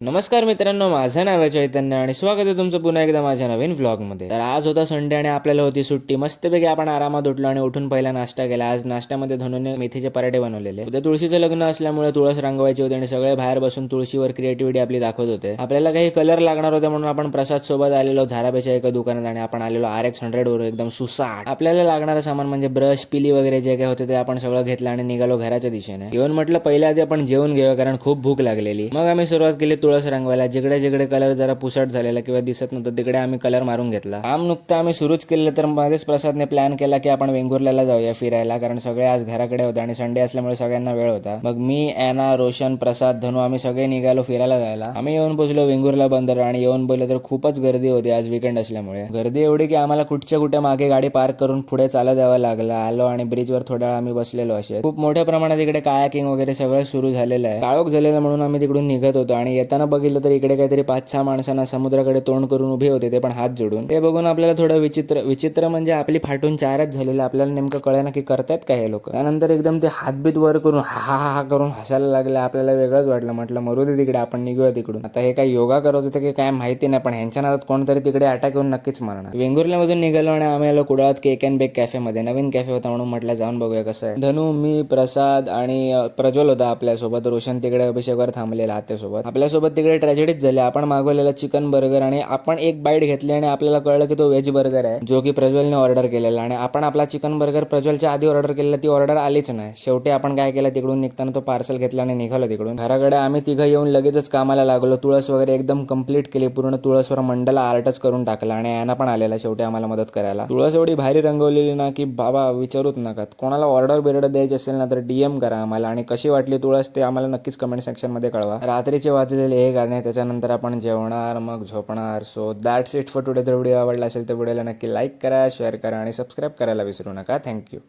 नमस्कार मित्रांनो, माझं नाव आहे चैतन्य आणि स्वागत आहे तुमचं पुन्हा एकदा माझ्या नवीन व्लॉगमध्ये. तर आज होता संडे आणि आपल्याला होती सुट्टी. मस्तपैकी आपण आरामात उठलो आणि उठून पहिला नाश्ता केला. आज नाश्त्यामध्ये धनुने मेथीचे पराठे बनवलेले. उद्या तुळशीचं लग्न असल्यामुळे तुळस रंगवायची होती आणि सगळे बाहेर बसून तुळशीवर क्रिएटिव्हिटी आपली दाखवत होते. आपल्याला काही कलर लागणार होते म्हणून आपण प्रसाद सोबत आलेलो धारापेच्या एका दुकानात आणि आपण आलेलो RX100 वर एकदम सुसाट. आपल्याला लागणारं सामान म्हणजे ब्रश, पिली वगैरे जे काही होते ते आपण सगळं घेतलं आणि निघालो घराच्या दिशेने. येऊन म्हटलं पहिल्या आधी आपण जेवून घेऊया कारण खूप भूक लागलेली. मग आम्ही सुरुवात केली तुळस रंगवायला. जिकडे जिकडे कलर जरा पुसट झालेला किंवा दिसत नव्हतं तिकडे आम्ही कलर मारून घेतला. काम नुकतं आम्ही सुरूच केलं तर मध्येच प्रसादने प्लॅन केला की आपण वेंगुर्ल्याला जाऊया फिरायला, कारण सगळे आज घराकडे होते आणि संडे असल्यामुळे सगळ्यांना वेळ होता. मग मी, ॲना, रोशन, प्रसाद, धनू आम्ही सगळे निघालो फिरायला जायला. आम्ही येऊन पोहोचलो वेंगुर्ला बंदर आणि येऊन बोललो तर खूपच गर्दी होती आज वीकेंड असल्यामुळे. गर्दी एवढी की आम्हाला कुठच्या कुठे मागे गाडी पार्क करून पुढे चालत यावं लागलं. आलो आणि ब्रिजवर थोडा वेळ आम्ही बसलेलो. असे खूप मोठ्या प्रमाणात इकडे कायाकिंग वगैरे सगळं सुरू झालेलं आहे. काळोख झालेलं म्हणून आम्ही तिकडून निघत होतो आणि येताना बघितलं तर इकडे काहीतरी 5-6 माणसांना समुद्राकडे तोंड करून उभे होते, ते पण हात जोडून. ते बघून आपल्याला थोडं विचित्र म्हणजे आपली फाटून चारच झालेली. आपल्याला नेमकं कळेना की करतायत काय हे लोक. त्यानंतर एकदम ते हातबीत वर करून हा हा हा करून हसायला लागले. आपल्याला वेगळंच वाटलं. म्हटलं मरू दे तिकडे, आपण निघूया तिकडून. आता हे काय योगा करत होते की काय माहिती नाही, पण ह्यांच्या नादात कोणतरी तिकडे अटॅक येऊन नक्कीच मारणार. वेंगुर्ल्यामधून निघालो आणि आम्ही आलो कुडाळात केक अँड बेक कॅफेमध्ये. नवीन कॅफे होता म्हणून म्हटलं जाऊन बघूया कसं आहे. धनू, मी, प्रसाद आणि प्रज्वल होता आपल्यासोबत. रोशन तिकडे अभिषेकवर थांबलेला आत्यासोबत. आपल्यासोबत तिकडे ट्रॅजेडीच झाली. आपण मागवलेला चिकन बर्गर आणि आपण एक बाईट घेतली आणि आपल्याला कळलं की तो व्हेज बर्गर आहे जो की प्रज्वलने ऑर्डर केलेला. आणि आपण आपला चिकन बर्गर प्रज्वलच्या आधी ऑर्डर केलेला, ती ऑर्डर आलीच नाही. शेवटी आपण काय केलं, तिकडून निघताना तो पार्सल घेतला आणि निघालो तिकडून घराकडे. आम्ही तिघं येऊन लगेचच कामाला लागलो. तुळस वगैरे एकदम कंप्लीट केली. पूर्ण तुळसवर मंडला आर्टच करून टाकला आणि ॲना पण आलेला शेवटी आम्हाला मदत करायला. तुळस एवढी भारी रंगवलेली ना की बाबा विचारूच नका. कोणाला ऑर्डर बिर्डर द्यायची असेल ना तर DM करा आम्हाला. आणि कशी वाटली तुळस ते आम्हाला नक्कीच कमेंट सेक्शन मध्ये कळवा. रात्रीचे वाजलेले हे गाणे, त्याच्यानंतर आपण जेवणार मग झोपणार. So that's it for today. जर व्हिडिओ आवडला असेल तर व्हिडिओला नक्की लाईक करा, शेअर करा आणि सबस्क्राईब करायला विसरू नका. थँक्यू.